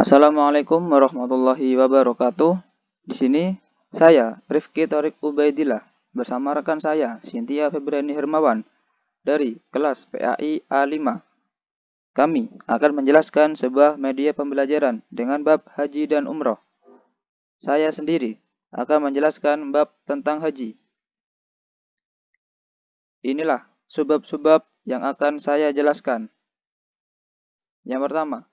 Assalamualaikum warahmatullahi wabarakatuh. Di sini saya, Rifki Thorik Ubaidillah, bersama rekan saya, Cynthia Febriani Hermawan, dari kelas PAI A5. Kami akan menjelaskan sebuah media pembelajaran dengan bab haji dan umroh. Saya sendiri akan menjelaskan bab tentang haji. Inilah sebab-sebab yang akan saya jelaskan. Yang pertama,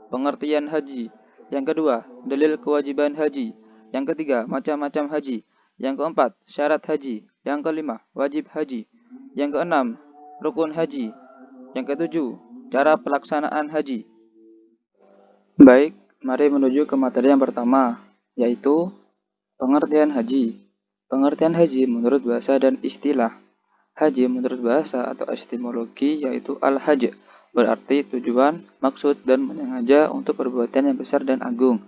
pengertian haji. Yang kedua, dalil kewajiban haji. Yang ketiga, macam-macam haji. Yang keempat, syarat haji. Yang kelima, wajib haji. Yang keenam, rukun haji. Yang ketujuh, cara pelaksanaan haji. Baik, mari menuju ke materi yang pertama, yaitu pengertian haji. Pengertian haji menurut bahasa dan istilah. Haji menurut bahasa atau etimologi yaitu al-hajj, berarti tujuan, maksud, dan menyengaja untuk perbuatan yang besar dan agung.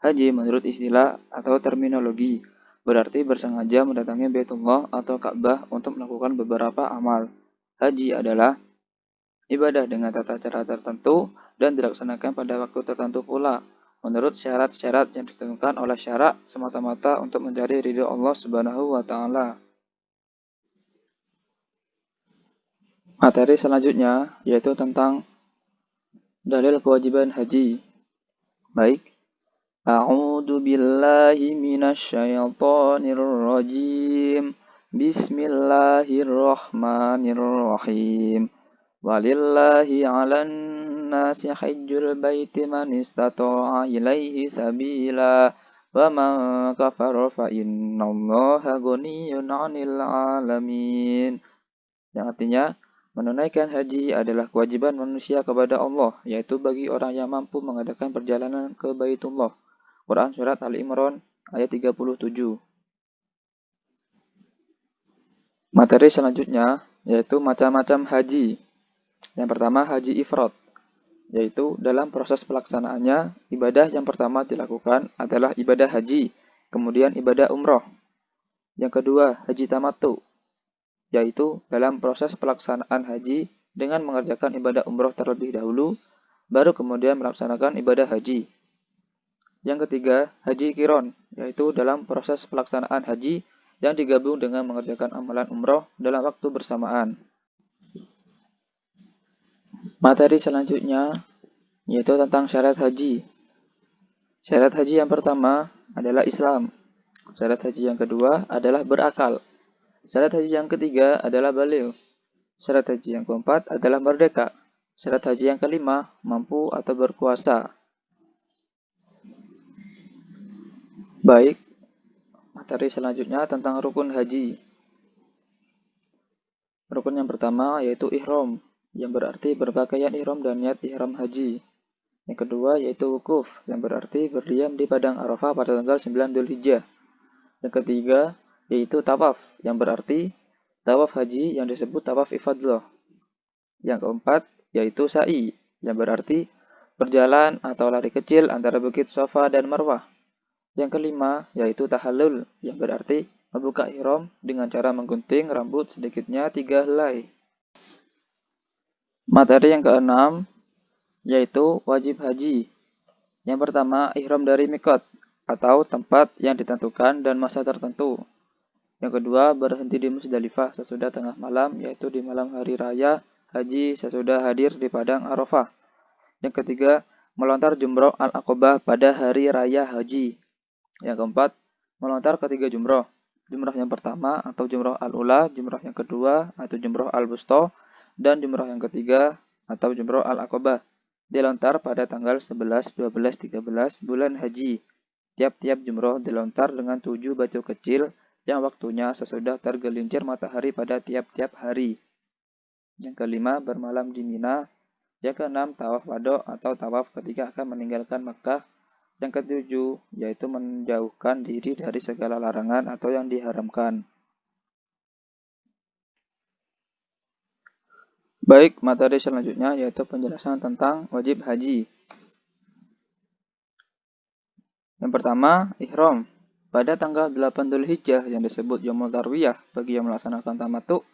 Haji menurut istilah atau terminologi, berarti bersengaja mendatangi Baitullah atau Ka'bah untuk melakukan beberapa amal. Haji adalah ibadah dengan tata cara tertentu dan dilaksanakan pada waktu tertentu pula, menurut syarat-syarat yang ditentukan oleh syarak semata-mata untuk mencari ridho Allah Subhanahu wa Ta'ala. Materi selanjutnya yaitu tentang dalil kewajiban haji. Baik. A'udzu billahi minasyaitonir rajim. Bismillahirrahmanirrahim. Walillahi 'alan nasi hajjul baiti man istata'a ilaihi sabila. Wa man kafara fa innallaha ghaniyyun 'anil 'alamin. Yang artinya, menunaikan haji adalah kewajiban manusia kepada Allah, yaitu bagi orang yang mampu mengadakan perjalanan ke Baitullah. Quran Surat Ali Imran ayat 37. Materi selanjutnya yaitu macam-macam haji. Yang pertama, haji ifrad, yaitu dalam proses pelaksanaannya, ibadah yang pertama dilakukan adalah ibadah haji, kemudian ibadah umroh. Yang kedua, haji tamattu, yaitu dalam proses pelaksanaan haji dengan mengerjakan ibadah umroh terlebih dahulu, baru kemudian melaksanakan ibadah haji. Yang ketiga, haji qiron, yaitu dalam proses pelaksanaan haji yang digabung dengan mengerjakan amalan umroh dalam waktu bersamaan. Materi selanjutnya yaitu tentang syarat haji. Syarat haji yang pertama adalah Islam. Syarat haji yang kedua adalah berakal. Syarat haji yang ketiga adalah baligh. Syarat haji yang keempat adalah merdeka. Syarat haji yang kelima, mampu atau berkuasa. Baik, materi selanjutnya tentang rukun haji. Rukun yang pertama yaitu ihram, yang berarti berpakaian ihram dan niat ihram haji. Yang kedua yaitu wukuf, yang berarti berdiam di padang Arafah pada tanggal 9 Dzulhijjah. Yang ketiga yaitu tawaf, yang berarti tawaf haji yang disebut tawaf ifadlah. Yang keempat yaitu sa'i, yang berarti berjalan atau lari kecil antara bukit Safa dan Marwah. Yang kelima yaitu tahallul, yang berarti membuka ihram dengan cara menggunting rambut sedikitnya 3 helai. Materi yang keenam yaitu wajib haji. Yang pertama, ihram dari mikot atau tempat yang ditentukan dan masa tertentu. Yang kedua, berhenti di Musdalifah sesudah tengah malam, yaitu di malam hari raya haji sesudah hadir di padang Arafah. Yang ketiga, melontar jumroh al-aqobah pada hari raya haji. Yang keempat, melontar ketiga jumroh. Jumroh yang pertama atau jumroh al-ula, jumroh yang kedua atau jumroh al-wusta, dan jumroh yang ketiga atau jumroh al-aqobah. Dilontar pada tanggal 11, 12, 13 bulan haji. Tiap-tiap jumroh dilontar dengan 7 batu kecil yang waktunya sesudah tergelincir matahari pada tiap-tiap hari. Yang kelima, bermalam di Mina. Yang keenam, tawaf wado atau tawaf ketika akan meninggalkan Makkah. Yang ketujuh, yaitu menjauhkan diri dari segala larangan atau yang diharamkan. Baik, materi selanjutnya yaitu penjelasan tentang wajib haji. Yang pertama, ihram. Pada tanggal 8 Dzulhijjah yang disebut Yaumul Tarwiyah bagi yang melaksanakan tamattu,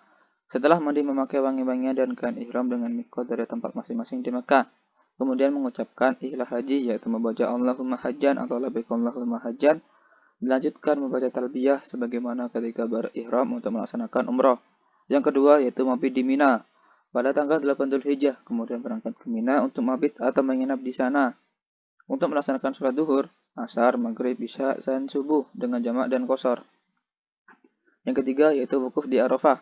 setelah mandi memakai wangi-wangian dan kain ihram dengan mikot dari tempat masing-masing di Mekah. kemudian mengucapkan ihlah haji, yaitu membaca Allahumma hajjan atau labbaik Allahumma hajjan. Dilanjutkan membaca talbiyah sebagaimana ketika berihram untuk melaksanakan umrah. Yang kedua yaitu mabit di Mina pada tanggal 8 Dzulhijjah, kemudian berangkat ke Mina untuk mabit atau menginap di sana. Untuk melaksanakan sholat duhur, asar, maghrib, isya, dan subuh dengan jamak dan qashar. Yang ketiga yaitu wukuf di Arafah.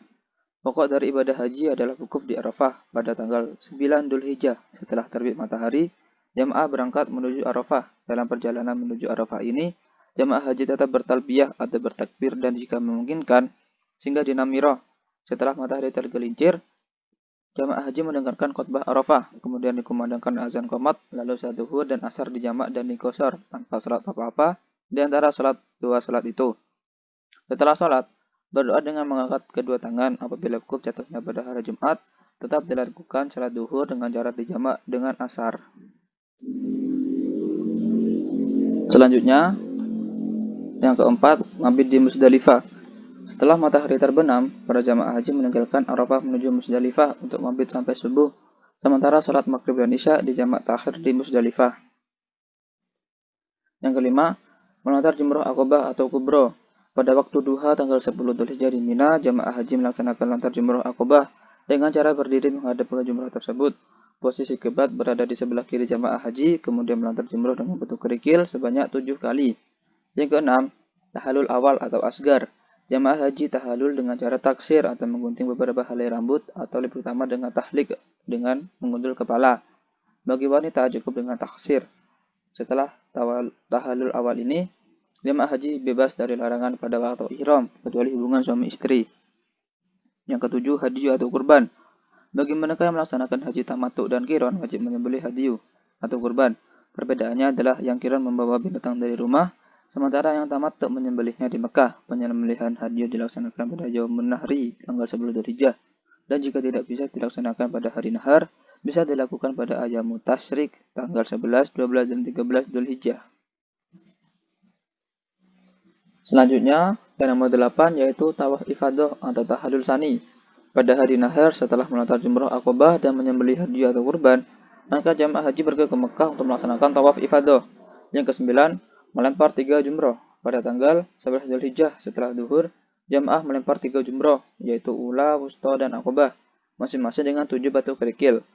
Pokok dari ibadah haji adalah wukuf di Arafah pada tanggal 9 Dzulhijjah. Setelah terbit matahari, jamaah berangkat menuju Arafah. Dalam perjalanan menuju Arafah ini, jamaah haji tetap bertalbiyah atau bertakbir dan jika memungkinkan, singgah di Namirah. Setelah matahari tergelincir, jamaah haji mendengarkan khutbah Arafah, kemudian dikumandangkan azan qomat, lalu salat zuhur dan asar dijamak dan diqashar tanpa salat apa-apa di antara dua salat itu. Setelah salat, berdoa dengan mengangkat kedua tangan apabila wukuf jatuhnya pada hari Jumat, tetap dilakukan salat zuhur dengan jarak dijamak dengan asar. Selanjutnya, yang keempat, mabit di Musdalifah. Setelah matahari terbenam, para jamaah haji meninggalkan Arafah menuju Musdalifah untuk mabit sampai subuh, sementara sholat maghrib dan isya di jamak takhir di Musdalifah. Yang kelima, melontar jumroh Aqobah atau Kubro. Pada waktu duha tanggal 10 Dzulhijjah di Mina, jamaah haji melaksanakan lontar jumroh Aqobah dengan cara berdiri menghadap ke jumroh tersebut. Posisi kiblat berada di sebelah kiri jamaah haji, kemudian melontar jumroh dengan bentuk kerikil sebanyak 7 kali. Yang keenam, tahalul awal atau asgar. Jamaah haji tahalul dengan cara taksir atau menggunting beberapa helai rambut atau lebih utama dengan tahlik dengan mengundul kepala. Bagi wanita cukup dengan taksir. Setelah tahalul awal ini, jamaah haji bebas dari larangan pada waktu ihram kecuali hubungan suami istri. Yang ketujuh, hadiyu atau kurban. Bagi mereka yang melaksanakan haji tamattu dan qiran wajib menyembelih hadiyu atau kurban. Perbedaannya adalah yang qiran membawa binatang dari rumah, sementara yang tamattu menyembelihnya di Mekah. Penyembelihan hadiyu dilaksanakan pada Yaumun Nahri tanggal 10 Dzulhijjah, dan jika tidak bisa dilaksanakan pada hari nahar, bisa dilakukan pada Ayyamut Tasyrik tanggal 11, 12, dan 13 Dzulhijjah. Selanjutnya, yang nomor 8 yaitu tawaf ifadah atau tahallul sani. Pada hari nahar setelah melontar jumroh Aqobah dan menyembelih hadiyu atau kurban, maka jamaah haji pergi ke Mekah untuk melaksanakan tawaf ifadah. Yang ke-9, melempar 3 jumroh. Pada tanggal 11 Dzulhijjah setelah duhur, jamaah melempar 3 jumroh, yaitu ula, wusta, dan Aqobah, masing-masing dengan 7 batu kerikil.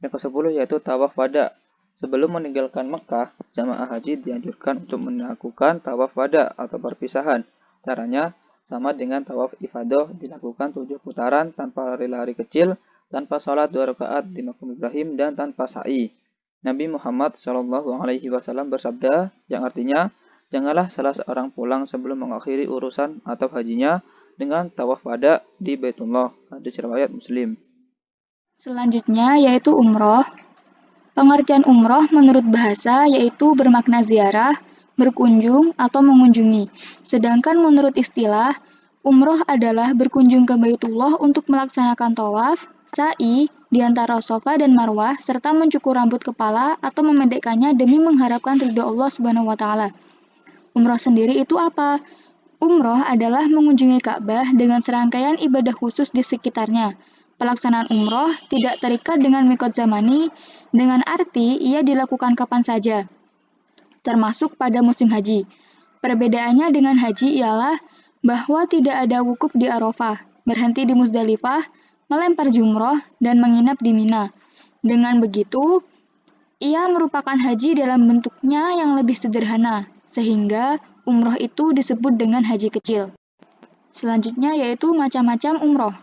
Yang ke-10 yaitu tawaf wada. Sebelum meninggalkan Mekah, jamaah haji dianjurkan untuk melakukan tawaf wada atau perpisahan. Caranya sama dengan tawaf ifadah, dilakukan 7 putaran tanpa lari-lari kecil, tanpa sholat 2 rakaat di Maqam Ibrahim, dan tanpa sa'i. Nabi Muhammad SAW bersabda, yang artinya, janganlah salah seorang pulang sebelum mengakhiri urusan atau hajinya dengan tawaf wada di Baitullah. Hadis riwayat Muslim. Selanjutnya yaitu umroh. Pengertian umroh menurut bahasa yaitu bermakna ziarah, berkunjung, atau mengunjungi. Sedangkan menurut istilah, umroh adalah berkunjung ke Baitullah untuk melaksanakan tawaf, sa'i di antara Safa dan Marwah, serta mencukur rambut kepala atau memendekkannya demi mengharapkan ridho Allah Subhanahu wa Ta'ala. Umroh sendiri itu apa? Umroh adalah mengunjungi Ka'bah dengan serangkaian ibadah khusus di sekitarnya. Pelaksanaan umroh tidak terikat dengan miqat zamani, dengan arti ia dilakukan kapan saja, termasuk pada musim haji. Perbedaannya dengan haji ialah bahwa tidak ada wukuf di Arafah, berhenti di Musdalifah, melempar jumroh, dan menginap di Mina. Dengan begitu, ia merupakan haji dalam bentuknya yang lebih sederhana, sehingga umroh itu disebut dengan haji kecil. Selanjutnya yaitu macam-macam umroh.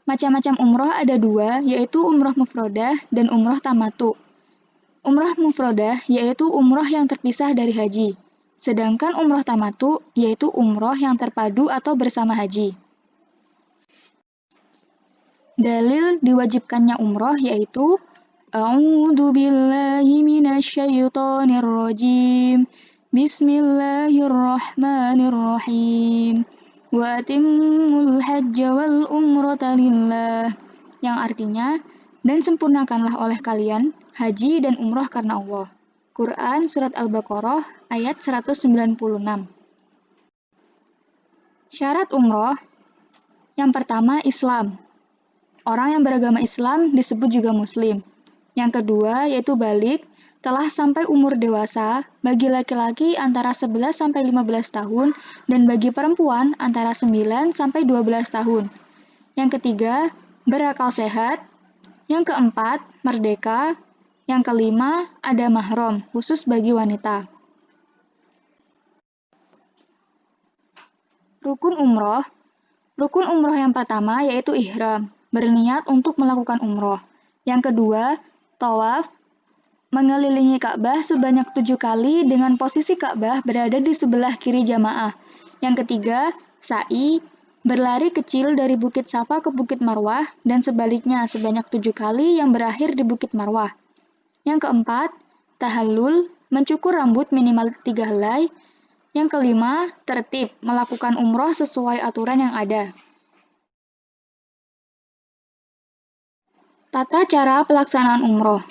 Macam-macam umroh ada 2, yaitu umroh mufrodah dan umroh tamattu. Umroh mufrodah yaitu umroh yang terpisah dari haji, sedangkan umroh tamattu yaitu umroh yang terpadu atau bersama haji. Dalil diwajibkannya umroh yaitu A'udzu billahi minasyaitonir rajim. Bismillahirrahmanirrahim. Wa atimmul hajja wal umrata lillah, yang artinya, dan sempurnakanlah oleh kalian haji dan umroh karena Allah. Quran Surat Al-Baqarah ayat 196. Syarat umroh. Yang pertama, Islam. Orang yang beragama Islam disebut juga Muslim. Yang kedua yaitu balik, telah sampai umur dewasa, bagi laki-laki antara 11 sampai 15 tahun dan bagi perempuan antara 9 sampai 12 tahun. Yang ketiga, berakal sehat. Yang keempat, merdeka. Yang kelima, ada mahram, khusus bagi wanita. Rukun umroh. Rukun umroh yang pertama yaitu ihram, berniat untuk melakukan umroh. Yang kedua, tawaf, mengelilingi Ka'bah sebanyak 7 kali dengan posisi Ka'bah berada di sebelah kiri jamaah. Yang ketiga, sa'i, berlari kecil dari Bukit Safa ke Bukit Marwah dan sebaliknya sebanyak 7 kali yang berakhir di Bukit Marwah. Yang keempat, tahallul, mencukur rambut minimal 3 helai. Yang kelima, tertib, melakukan umroh sesuai aturan yang ada. Tata cara pelaksanaan umroh.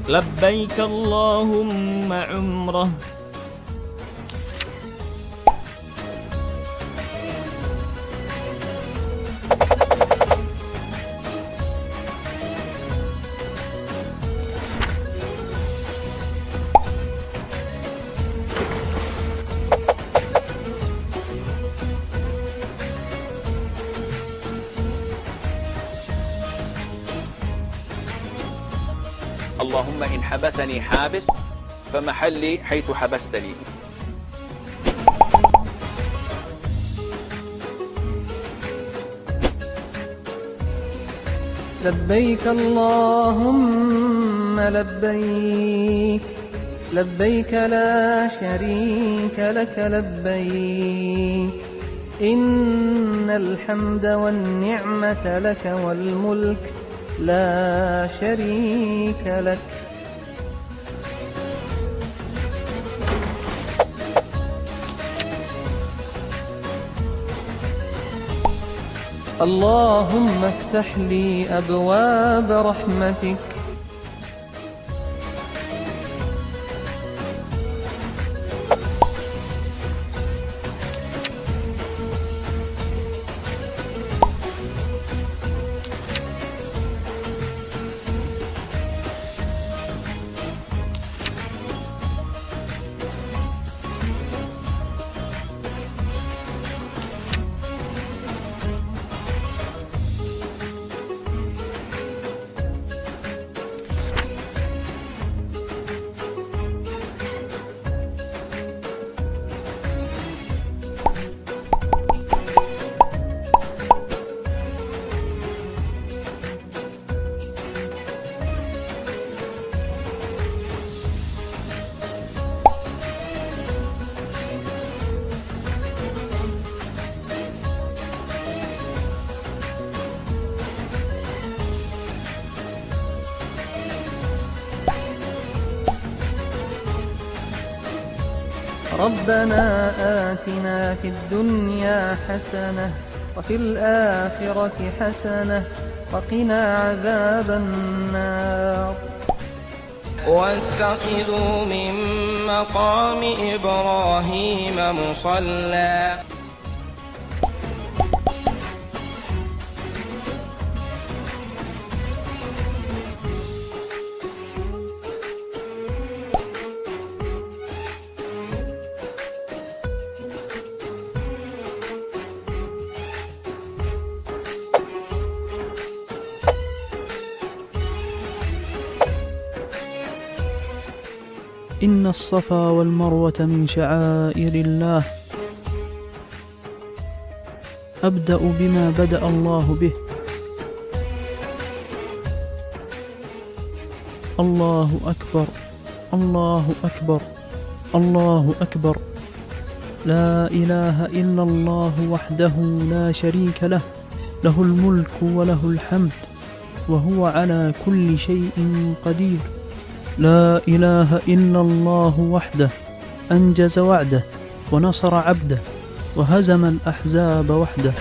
لبيك اللهم عمره. اللهم إن حبسني حابس فمحلي حيث حبستني. لبيك اللهم لبيك لبيك لا شريك لك لبيك إن الحمد والنعمة لك والملك لا شريك لك. اللهم افتح لي أبواب رحمتك. ربنا آتنا في الدنيا حسنة وفي الآخرة حسنة وقنا عذاب النار. واتخذوا من مقام إبراهيم مصلى. إن الصفا والمروة من شعائر الله. أبدأ بما بدأ الله به. الله أكبر الله أكبر الله أكبر. لا إله إلا الله وحده لا شريك له، له الملك وله الحمد وهو على كل شيء قدير. لا إله إلا الله وحده أنجز وعده ونصر عبده وهزم الأحزاب وحده.